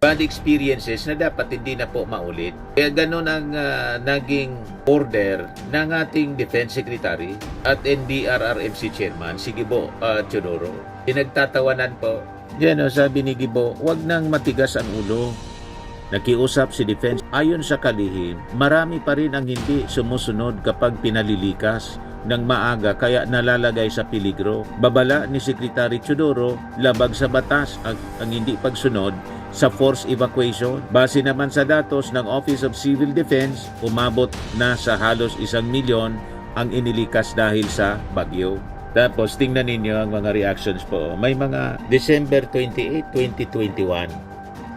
bad experiences na dapat hindi na po maulit. Kaya ganun ang naging order ng ating Defense Secretary at NDRRMC Chairman, si Gibo Teodoro. Pinagtatawanan po. Yan sabi ni Gibo, wag nang matigas ang ulo. Nakiusap si Defense. Ayon sa kalihim, marami pa rin ang hindi sumusunod kapag pinalilikas ng maaga kaya nalalagay sa peligro. Babala ni Secretary Teodoro, labag sa batas ang hindi pagsunod sa force evacuation. Base naman sa datos ng Office of Civil Defense, umabot na sa halos 1 milyon ang inilikas dahil sa bagyo. Tapos tingnan ninyo ang mga reactions po. May mga December 28, 2021.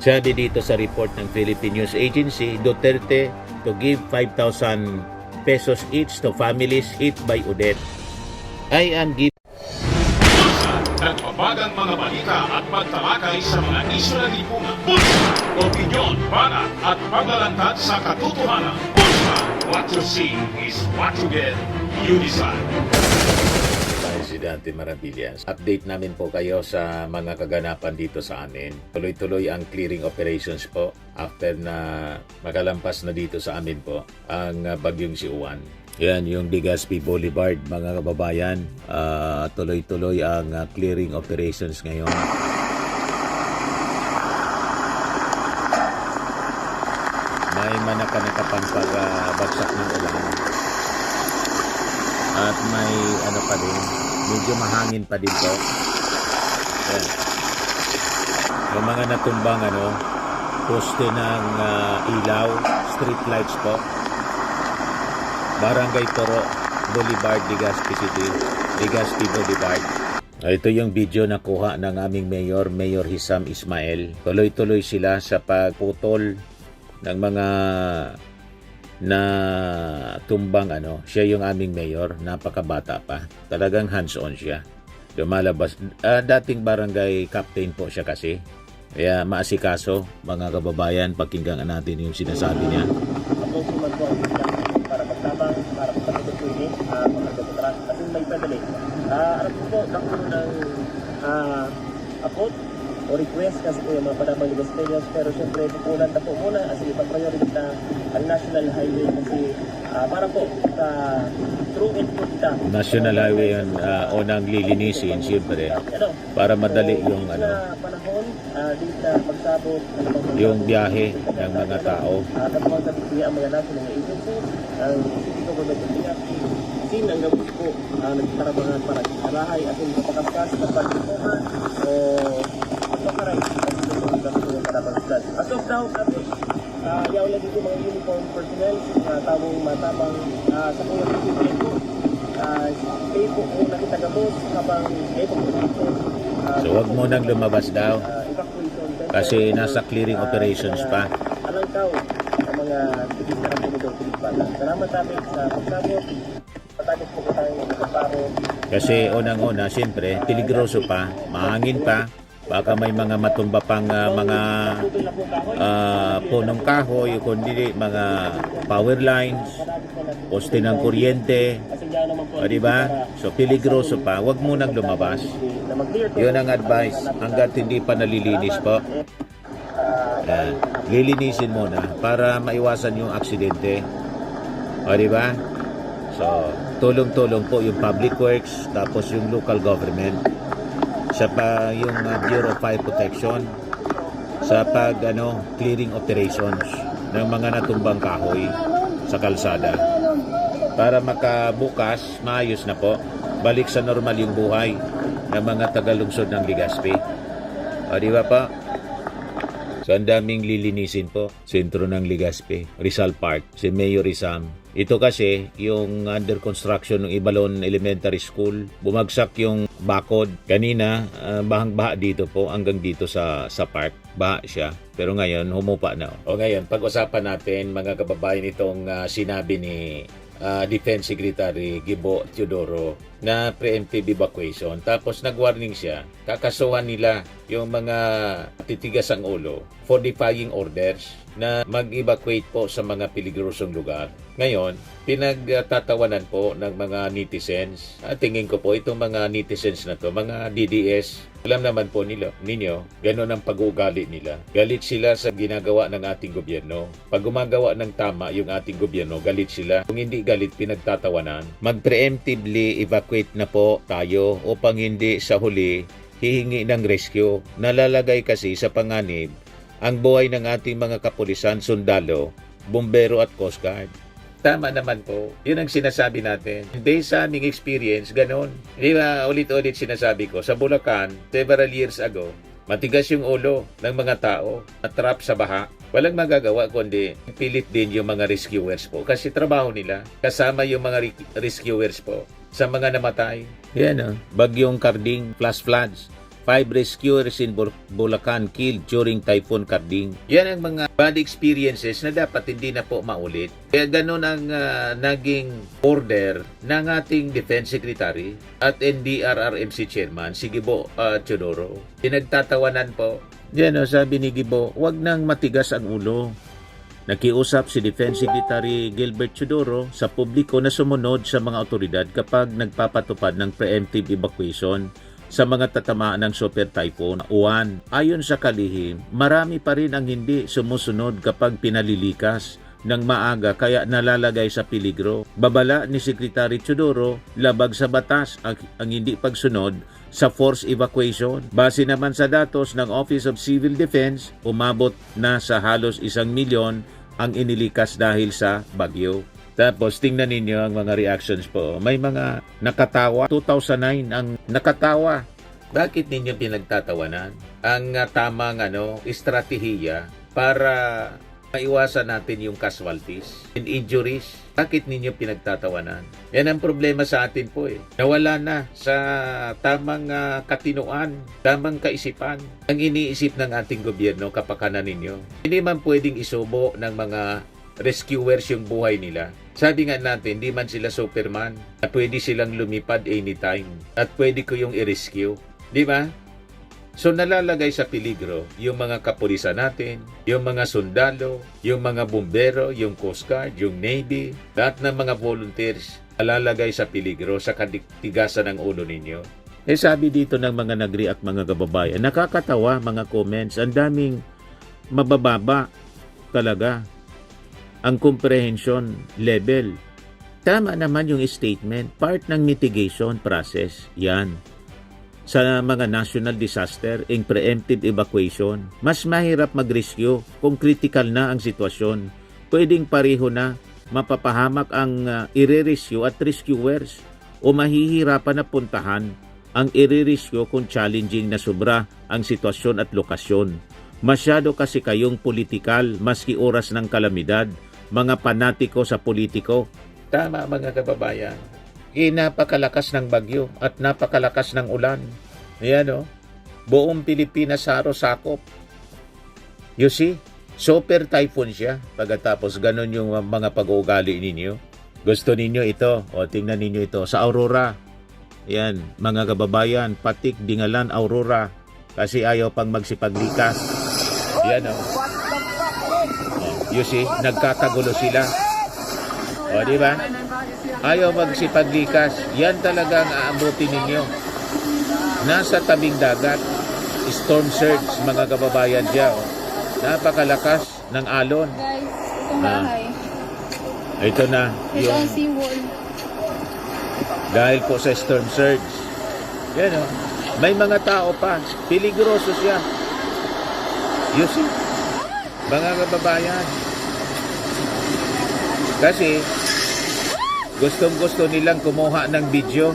Sabi dito sa report ng Philippine News Agency, Duterte to give 5,000 pesos each to families hit by Odette. I am giving nagbabagang mga balita at pagtalakay sa mga isyu na lipunan. Bulsa, opinyon, banat at paglalantad sa katotohanan. Bulsa, what you see is what you get. You decide. Presidente Maravillas. Update namin po kayo sa mga kaganapan dito sa amin. Tuloy-tuloy ang clearing operations po after na makalampas na dito sa amin po ang bagyong si Uwan. Yan yung Legazpi Boulevard, mga kababayan. Tuloy-tuloy ang clearing operations ngayon. May manakanakapang pagbagsak ng ulan. At may pa din, medyo mahangin pa din po. Yan. Yung mga natumbang poste ng ilaw, street lights po. Barangay Toro Boulevard, Legazpi City, Legazpi Boulevard. Ito yung video na kuha ng aming Mayor Hisam Ismail. Tuloy-tuloy sila sa pagputol ng mga na tumbang Siya yung aming mayor, napakabata pa. Talagang hands-on siya. Lumalabas. Dating barangay captain po siya kasi. Kaya maasikaso, mga kababayan, pakinggan natin yung sinasabi niya. Para pagkatapos ko ini, pagkatapos kasi may padali. Alam ko po, nakulo ng upload o request kasi po yung mga padamang Legazpians, pero syempre pupunan na po muna as ipag-priority na ang National Highway kasi para po sa true input kita. National Highway yung unang lilinisin, siyempre, para madali yung panahon, dito pagsabot, yung biyahe ng mga tao. Tapos ang mga national agencies, ang City Government of Legazpi, sin ang gabos po nagtarabangan para sa bahay at yung kapakaskas sa pagkukuhan o pagkakaray as of now, yaw lagi ko mga uniform personnel, tamong matabang sa mga pagkukuhan po. Stay po kung nakita gabos habang po dito. So wag mo nang lumabas daw kasi nasa clearing operations pa. Alangkaw ang mga tigil na kapulidor Pilipala. Salamat namin sa pagsabot. Patagos po tayo ng paro. Kasi unang-una, siyempre, peligroso pa, mahangin pa, baka may mga matumba pang mga punong kahoy, kundi mga power lines, poste ng kuryente, diba? So, peligroso pa, wag mo nang lumabas. Yun ang advice, hanggat hindi pa nalilinis po. Lilinisin muna para maiwasan yung aksidente. Diba? So, tulong-tulong po yung public works, tapos yung local government, sa yung Bureau of Fire Protection, sa clearing operations ng mga natumbang kahoy sa kalsada. Para makabukas, maayos na po, balik sa normal yung buhay ng mga tagalungsod ng Legazpi. Di ba pa? So, ang daming lilinisin po. Sentro ng Legazpi, Rizal Park, si Mayor Rizam. Ito kasi, yung under construction ng Ibalon Elementary School, bumagsak yung bakod. Kanina, bahang-baha dito po, hanggang dito sa park. Baha siya. Pero ngayon, humupa na. O ngayon, pag-usapan natin, mga kababayan, itong sinabi ni Defense Secretary Gibo Teodoro na preemptive evacuation. Tapos nag-warning siya, kakasuhan nila yung mga titigas ang ulo for defying orders na mag-evacuate po sa mga peligrosong lugar. Ngayon, pinagtatawanan po ng mga netizens. Tingin ko po itong mga netizens na to, mga DDS Alam naman po ninyo, ganun ang pag-uugali nila. Galit sila sa ginagawa ng ating gobyerno. Pag gumagawa ng tama yung ating gobyerno, galit sila. Kung hindi galit, pinagtatawanan. Mag-preemptively evacuate na po tayo upang hindi sa huli hihingi ng rescue. Nalalagay kasi sa panganib ang buhay ng ating mga kapulisan, sundalo, bumbero at Coast Guard. Tama naman po. Yun ang sinasabi natin. Based sa aming experience, ganun. Di ba, ulit-ulit sinasabi ko, sa Bulacan, several years ago, matigas yung ulo ng mga tao, na-trap sa baha. Walang magagawa kundi pilit din yung mga rescuers po. Kasi trabaho nila, kasama yung mga rescuers po sa mga namatay. Yan o, bagyong Karding, flash floods. 5 rescuers in Bulacan killed during Typhoon Karding. Yan ang mga bad experiences na dapat hindi na po maulit. Kaya ganun ang naging order ng ating Defense Secretary at NDRRMC Chairman, si Gibo Teodoro. Pinagtatawanan po. Yan o, sabi ni Gibo, wag nang matigas ang ulo. Nakiusap si Defense Secretary Gilbert Teodoro sa publiko na sumunod sa mga otoridad kapag nagpapatupad ng preemptive evacuation sa mga tatamaan ng Super Typhoon Uwan. Ayon sa kalihim, marami pa rin ang hindi sumusunod kapag pinalilikas ng maaga kaya nalalagay sa peligro. Babala ni Secretary Teodoro, labag sa batas ang hindi pagsunod sa forced evacuation. Base naman sa datos ng Office of Civil Defense, umabot na sa halos 1 milyon ang inilikas dahil sa bagyo. Tapos tingnan ninyo ang mga reactions po. May mga nakatawa. 2009 ang nakatawa. Bakit ninyo pinagtatawanan? Ang tamang estratehiya para maiwasan natin yung casualties and injuries. Bakit ninyo pinagtatawanan? Yan ang problema sa atin po eh. Nawala na sa tamang katinoan, tamang kaisipan ang iniisip ng ating gobyerno kapakanan ninyo. Hindi man pwedeng isubo ng mga rescuers yung buhay nila. Sabi nga natin, di man sila Superman na pwede silang lumipad anytime at pwede ko yung i-rescue. Di ba? So nalalagay sa peligro yung mga kapulisan natin, yung mga sundalo, yung mga bumbero, yung Coast Guard, yung Navy, lahat ng mga volunteers nalalagay sa peligro sa katigasan ng ulo ninyo. Sabi dito ng mga nag-react mga kababayan, nakakatawa mga comments, ang daming mabababa talaga ang comprehension level. Tama naman yung statement, part ng mitigation process. Yan. Sa mga national disaster, in preemptive evacuation, mas mahirap mag-rescue kung critical na ang sitwasyon. Pwedeng pareho na mapapahamak ang i-rescue at rescuers o mahihirapan na puntahan ang i-rescue kung challenging na sobra ang sitwasyon at lokasyon. Masyado kasi kayong politikal maski oras ng kalamidad, mga panatiko sa politiko. Tama mga kababayan. Napakalakas ng bagyo at napakalakas ng ulan. Ayan buong Pilipinas sakop. You see? Super typhoon siya. Pagkatapos ganun yung mga pag-uugali ninyo. Gusto ninyo ito. O tingnan ninyo ito. Sa Aurora. Ayan, mga kababayan. Patik, Dingalan, Aurora. Kasi ayaw pang magsipaglikas. Ayan you see, nagkakagulo sila. O, di ba? Ayaw magsipaglikas. Yan talaga ang aabutin ninyo. Nasa tabing dagat, storm surge, mga kababayan dyan. Napakalakas ng alon. Guys, itong bahay. Ito na. Ito ang seawall. Dahil po sa storm surge. Yan may mga tao pa. Peligroso siya. You see? Mga kababayan. Kasi gustong-gusto nilang kumuha ng video.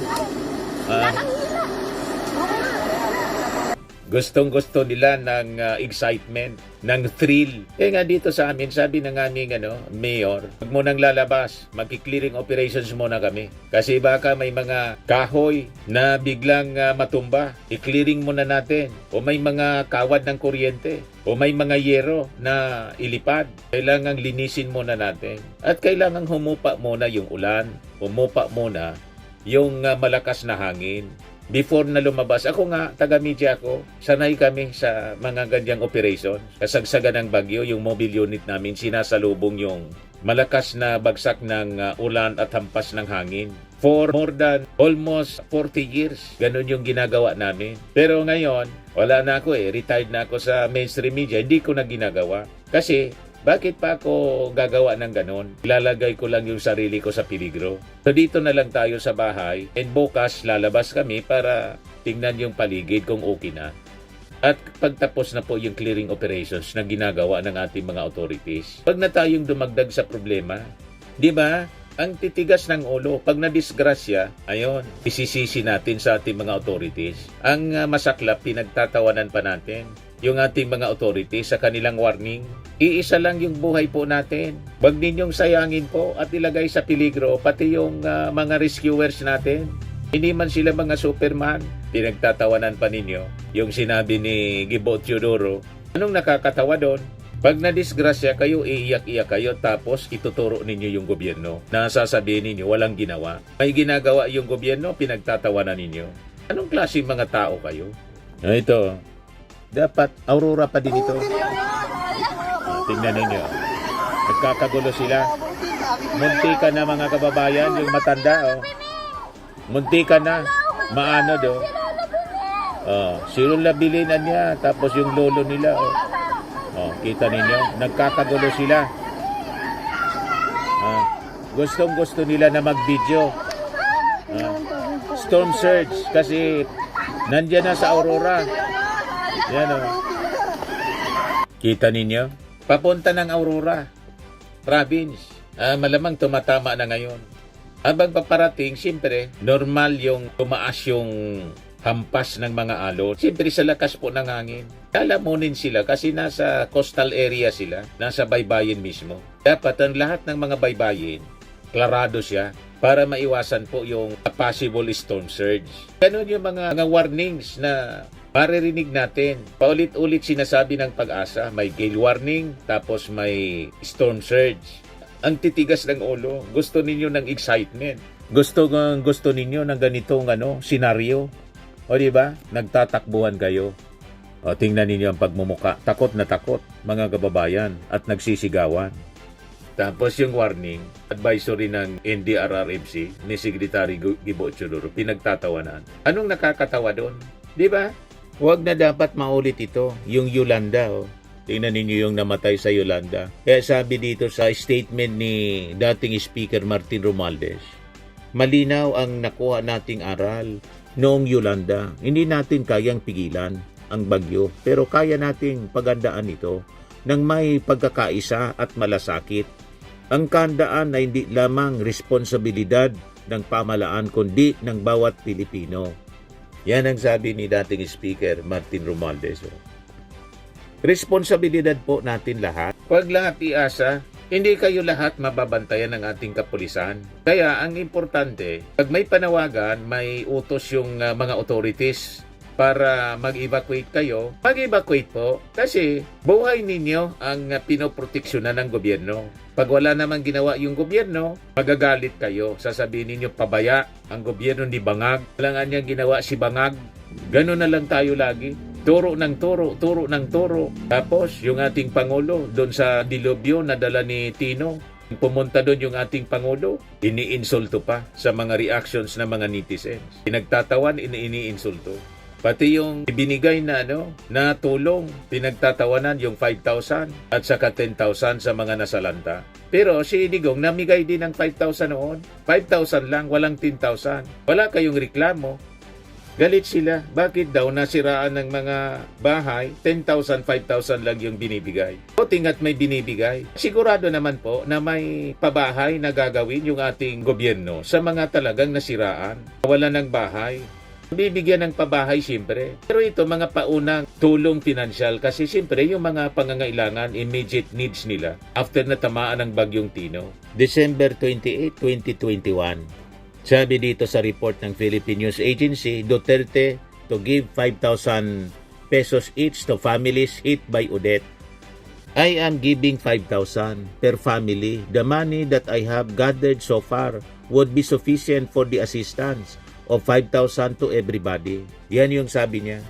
Gustong-gusto nila ng excitement, ng thrill. Nga dito sa amin, sabi ng aming mayor, huwag mo nang lalabas, magki-clearing operations muna kami. Kasi baka may mga kahoy na biglang matumba, i-clearing muna natin. O may mga kawad ng kuryente, o may mga yero na ilipad. Kailangang linisin muna natin. At kailangang humupa muna yung ulan, humupa muna yung malakas na hangin. Before na lumabas, ako nga, taga-media ako, sanay kami sa mga ganyang operation. Kasagsagan ng bagyo, yung mobile unit namin, sinasalubong yung malakas na bagsak ng ulan at hampas ng hangin. for more than almost 40 years. Ganon yung ginagawa namin. Pero ngayon, wala na ako retired na ako sa mainstream media, hindi ko na ginagawa. Kasi, bakit pa ako gagawa ng ganon? Ilalagay ko lang yung sarili ko sa peligro. So dito na lang tayo sa bahay and bukas lalabas kami para tingnan yung paligid kung okay na. At pagtapos na po yung clearing operations na ginagawa ng ating mga authorities, wag na tayong dumagdag sa problema. Di ba? Ang titigas ng ulo, pag nadisgrasya, ayon, isisisi natin sa ating mga authorities. Ang masaklap, pinagtatawanan pa natin yung ating mga authorities sa kanilang warning. Iisa lang yung buhay po natin. Huwag ninyong sayangin po at ilagay sa peligro pati yung mga rescuers natin. Hindi man sila mga Superman. Pinagtatawanan pa ninyo yung sinabi ni Gibo Teodoro. Anong nakakatawa doon? Pag nadisgrasya kayo, iiyak-iyak kayo tapos ituturo ninyo yung gobyerno na sasabihin ninyo walang ginawa. May ginagawa yung gobyerno, pinagtatawanan ninyo. Anong klaseng mga tao kayo? Ito, dapat Aurora pa din ito. Tingnan ninyo. Nagkakagulo sila. Munti ka na mga kababayan, yung matanda. Munti ka na. Maano do. Sino labilinan niya. Tapos yung lolo nila. Kita ninyo. Nagkakagulo sila. Gustong gusto nila na mag-video. Storm surge. Kasi nandyan na sa Aurora. Yan Kita ninyo? Papunta ng Aurora Province. Malamang tumatama na ngayon. Habang paparating, siyempre, normal yung tumaas yung hampas ng mga alon. Siyempre, sa lakas po ng hangin. Lalamunin sila kasi nasa coastal area sila. Nasa baybayin mismo. Dapat ang lahat ng mga baybayin, klarado siya para maiwasan po yung possible storm surge. Ganun yung mga warnings na maririnig natin. Paulit-ulit sinasabi ng Pag-asa, may gale warning, tapos may storm surge. Ang titigas ng ulo, gusto ninyo ng excitement. Gusto ninyo ng ganitong senaryo. O di ba? Nagtatakbuhan kayo. O tingnan ninyo ang pagmumuka. Takot na takot, mga kababayan, at nagsisigawan. Tapos yung warning, advisory ng NDRRMC ni Secretary Gibo Teodoro, pinagtatawanan. Anong nakakatawa doon? Di ba? Huwag na dapat maulit ito, yung Yolanda. Tingnan ninyo yung namatay sa Yolanda. Kaya sabi dito sa statement ni dating Speaker Martin Romualdez, malinaw ang nakuha nating aral noong Yolanda. Hindi natin kayang pigilan ang bagyo, pero kaya nating pagandaan ito ng may pagkakaisa at malasakit. Ang kahandaan ay hindi lamang responsibilidad ng pamahalaan kundi ng bawat Pilipino. Yan ang sabi ni dating Speaker Martin Romualdez. Responsibilidad po natin lahat. Huwag lahat iasa. Hindi kayo lahat mababantayan ng ating kapulisan. Kaya ang importante, pag may panawagan, may utos yung mga authorities para mag-evacuate kayo, mag-evacuate po. Kasi buhay ninyo ang pinoproteksyonan ng gobyerno. Pag wala namang ginawa yung gobyerno, magagalit kayo. Sasabihin ninyo pabaya ang gobyerno ni Bangag. Wala nga niyang ginawa si Bangag. Ganun na lang tayo lagi. Turo ng turo, turo ng turo. Tapos yung ating Pangulo doon sa Dilobyo na dala ni Tino, pumunta doon yung ating Pangulo, iniinsulto pa sa mga reactions ng mga netizens. Pinagtatawan, iniinsulto. Pati yung ibinigay na na tulong, pinagtatawanan yung 5,000 at saka 10,000 sa mga nasalanta. Pero si Digong namigay din ng 5,000 noon. 5,000 lang, walang 10,000. Wala kayong reklamo. Galit sila. Bakit daw nasiraan ng mga bahay, 10,000, 5,000 lang yung binibigay? O tingat may binibigay. Sigurado naman po na may pabahay na gagawin yung ating gobyerno sa mga talagang nasiraan. Wala ng bahay. Bibigyan ng pabahay siyempre. Pero ito mga paunang tulong pinansyal kasi siyempre yung mga pangangailangan, immediate needs nila after natamaan ng Bagyong Tino. December 28, 2021. Sabi dito sa report ng Philippine News Agency, Duterte to give 5,000 pesos each to families hit by Odette. I am giving 5,000 per family. The money that I have gathered so far would be sufficient for the assistance of 5,000 to everybody. Yan yung sabi niya.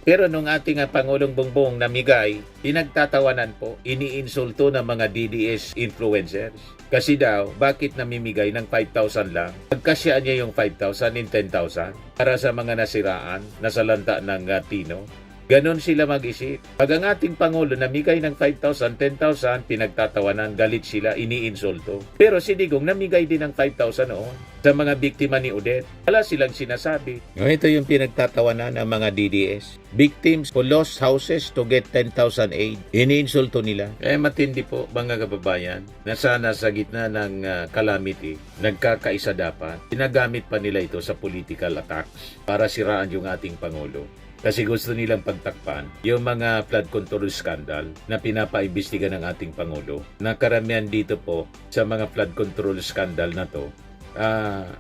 Pero nung ating Pangulong Bongbong namigay, pinagtatawanan po, iniinsulto ng mga DDS influencers. Kasi daw, bakit namimigay ng 5,000 lang? Pagkasya niya yung 5,000 in 10,000 para sa mga nasiraan, nasalanta ng Tino. Ganon sila mag-isip. Pag ang ating Pangulo namigay ng 5,000, 10,000, pinagtatawanan, galit sila, iniinsulto. Pero si Digong namigay din ng 5,000 noon sa mga biktima ni Odette. Wala silang sinasabi. Ito yung pinagtatawanan ng mga DDS. Victims who lost houses to get 10,000 aid. Iniinsulto nila. Matindi po, mga kababayan, na sana sa gitna ng calamity, nagkakaisa dapat. Ginagamit pa nila ito sa political attacks para siraan yung ating Pangulo. Kasi gusto nilang pagtakpan yung mga flood control scandal na pinapaimbestiga ng ating Pangulo. Na karamihan dito po sa mga flood control scandal na to,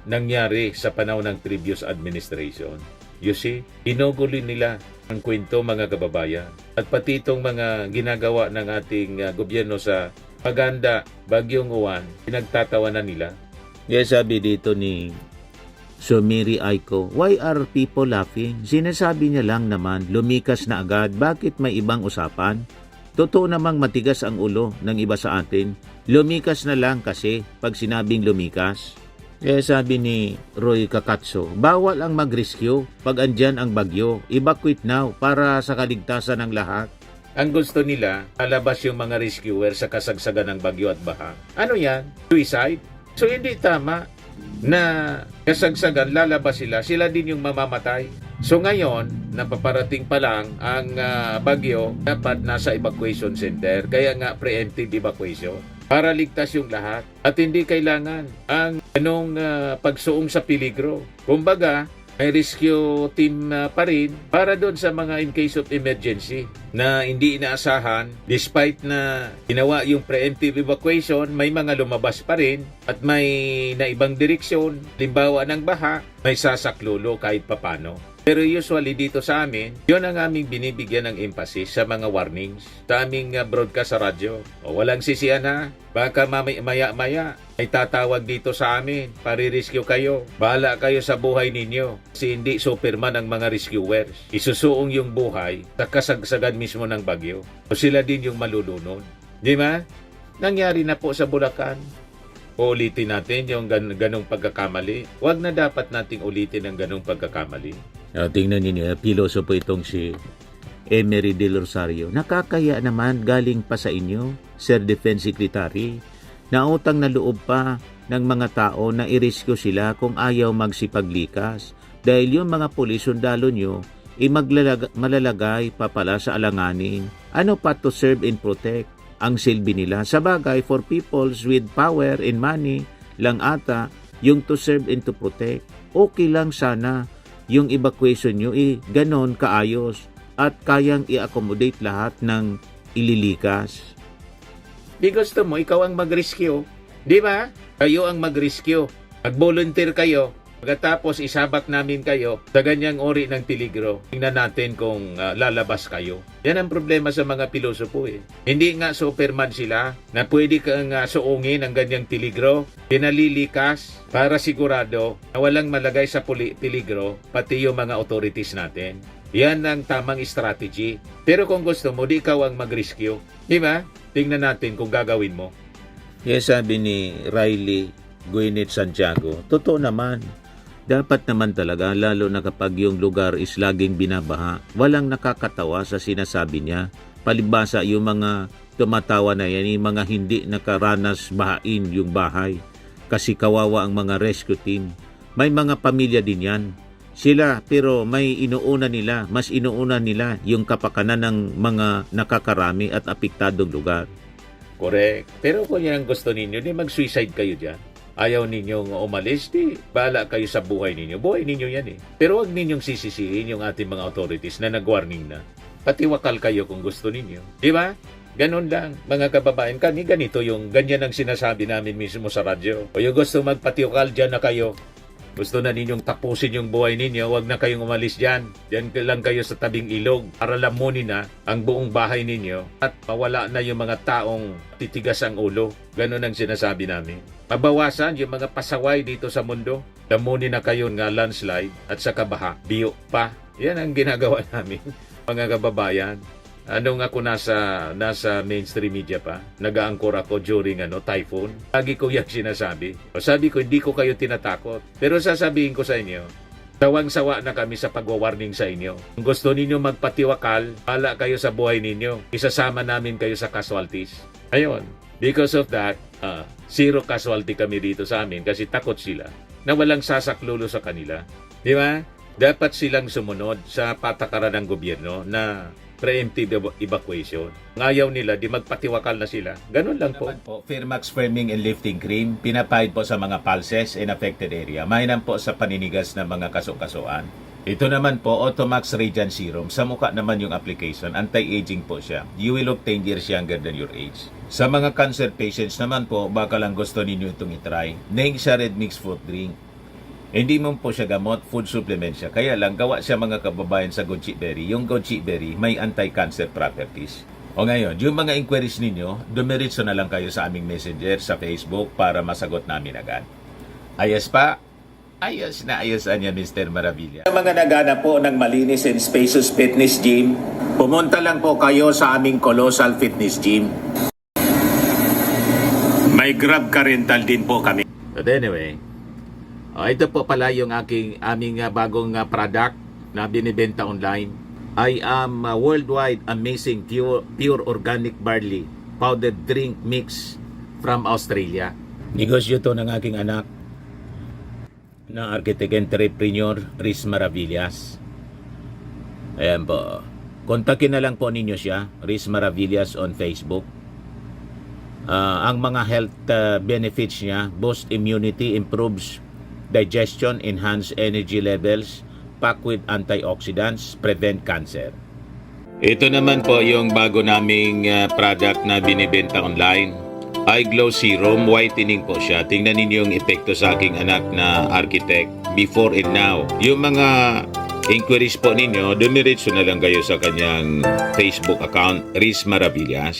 nangyari sa panahon ng previous administration. You see, inugulin nila ang kwento, mga kababayan. At pati itong mga ginagawa ng ating gobyerno sa paganda, Bagyong Uwan, pinagtatawanan nila. Kaya sabi dito ni Mary Aiko, why are people laughing? Sinasabi niya lang naman, lumikas na agad. Bakit may ibang usapan? Totoo namang matigas ang ulo ng iba sa atin. Lumikas na lang kasi pag sinabing lumikas. Kaya sabi ni Roy Kakatso, bawal ang mag-rescue pag andyan ang bagyo. Evacuate now para sa kaligtasan ng lahat. Ang gusto nila, alabas yung mga rescuer sa kasagsagan ng bagyo at baha. Ano yan? Suicide? So hindi tama na kasagsagan, lalabas sila din yung mamamatay. So ngayon, napaparating pa lang ang bagyo, dapat nasa evacuation center, kaya nga preemptive evacuation para ligtas yung lahat at hindi kailangan ang pagsuong sa peligro. Kumbaga, may rescue team pa rin para doon sa mga in case of emergency na hindi inaasahan. Despite na ginawa yung preemptive evacuation, may mga lumabas pa rin at may naibang direksyon. Limbawa ng baha, may sasaklolo kahit papano. Pero usually dito sa amin, yun ang aming binibigyan ng emphasis sa mga warnings sa aming broadcast sa radyo. O walang sisiyan ha, baka maya-maya ay tatawag dito sa amin, pare-rescue kayo. Bahala kayo sa buhay ninyo. Kasi hindi Superman ang mga rescuers. Isusuong yung buhay sa kasagsagan mismo ng bagyo. O sila din yung malulunod. Di ba? Nangyari na po sa Bulacan. Ulitin natin yung ganong pagkakamali. Huwag na dapat nating ulitin ang ganong pagkakamali. Tingnan ninyo, pilosopo itong si Emery Del Rosario. Nakakaya naman galing pa sa inyo, Sir Defense Secretary, na utang na loob pa ng mga tao na i-rescue sila kung ayaw magsipaglikas. Dahil yung mga pulis sundalo nyo, malalagay pa pala sa alanganin. Ano pa to serve and protect ang silbi nila? Sa bagay, for peoples with power and money lang ata yung to serve and to protect. Okay lang sana yung evacuation nyo, ganon kaayos at kayang i-accommodate lahat ng ililikas. Di gusto mo, ikaw ang mag-rescue. Di ba? Kayo ang mag-rescue. Mag-volunteer kayo. Pagkatapos isabak namin kayo sa ganyang ori ng peligro. Tingnan natin kung lalabas kayo. Yan ang problema sa mga pilosopo eh. Hindi nga Superman sila na pwede kang suungin ang ganyang peligro. Pinalilikas para sigurado na walang malagay sa peligro pati yung mga authorities natin. Yan ang tamang strategy. Pero kung gusto mo, di ikaw ang mag-rescue. Di ba? Tingnan natin kung gagawin mo. Yes, sabi ni Riley Gwyneth Santiago, totoo naman. Dapat naman talaga, lalo na kapag yung lugar is laging binabaha, walang nakakatawa sa sinasabi niya. Palibasa yung mga tumatawa na yan, yung mga hindi nakaranas bahain yung bahay. Kasi kawawa ang mga rescue team. May mga pamilya din yan. Sila, pero may mas inuuna nila yung kapakanan ng mga nakakarami at apektadong lugar. Correct. Pero kung yan ang gusto ninyo, di mag-suicide kayo dyan. Ayaw ninyong umalis, di bahala kayo sa buhay ninyo. Buhay ninyo yan eh. Pero huwag ninyong sisisihin yung ating mga authorities na nag-warning na. Patiwakal kayo kung gusto ninyo. Di ba? Ganon lang, mga kababayan. Ganito yung ganyan ang sinasabi namin mismo sa radyo. O yung gusto magpatiwakal, dyan na kayo. Gusto na ninyong tapusin yung buhay ninyo, huwag na kayong umalis dyan. Diyan lang kayo sa tabing ilog para lamunin na ang buong bahay ninyo at mawala na yung mga taong titigas ang ulo. Ganon ang sinasabi namin. Mabawasan yung mga pasaway dito sa mundo. Lamunin na kayo nga landslide at sa kabaha. Biyo pa. Yan ang ginagawa namin. Mga kababayan, anong ako nasa mainstream media pa, nag-aangkor ako during typhoon. Lagi ko yan sinasabi. Sabi ko, hindi ko kayo tinatakot. Pero sasabihin ko sa inyo, sawang-sawa na kami sa pagwawarning sa inyo. Kung gusto ninyo magpatiwakal, pala kayo sa buhay ninyo. Isasama namin kayo sa casualties. Ayun, because of that, zero casualty kami dito sa amin kasi takot sila na walang sasaklulo sa kanila. Di ba? Dapat silang sumunod sa patakaran ng gobyerno na preemptive evacuation. Ang ayaw nila, di magpatiwakal na sila. Ganun lang po. Firmax Firming and Lifting Cream, pinapahid po sa mga pulses in affected area. Mainam po sa paninigas ng mga kasukasuan. Ito naman po, Automax Radiant Serum. Sa mukha naman yung application, anti-aging po siya. You will look 10 years younger than your age. Sa mga cancer patients naman po, baka lang gusto ninyo itong itry. Neng siya Red Mix Fruit Drink. Hindi mo po siya gamot, food supplement siya. Kaya lang, gawa siya mga kababayan sa goji berry. Yung goji berry, may anti-cancer properties. O ngayon, yung mga inquiries ninyo, dumiritso na lang kayo sa aming messenger sa Facebook para masagot namin agad. Ayos pa? Ayos na ayos niya, Mr. Maravilla. Sa mga nagana po ng malinis and spacious fitness gym, pumunta lang po kayo sa aming Colossal Fitness Gym. May Grab car rental din po kami. But anyway, ito po pala yung aming bagong product na binibenta online. I am worldwide amazing pure organic barley powdered drink mix from Australia. Negosyo to ng aking anak na architect entrepreneur Riz Maravillas. Ayan po. Kontakin na lang po ninyo siya, Riz Maravillas on Facebook. Ang mga health benefits niya, boost immunity, improves digestion, enhance energy levels, packed with antioxidants, prevent cancer. Ito naman po yung bago naming product na binibenta online. Eye Glow Serum, whitening po siya. Tingnan ninyo yung epekto sa aking anak na architect before and now. Yung mga inquiries po ninyo, dumiretso na lang kayo sa kanyang Facebook account, Riz Maravillas.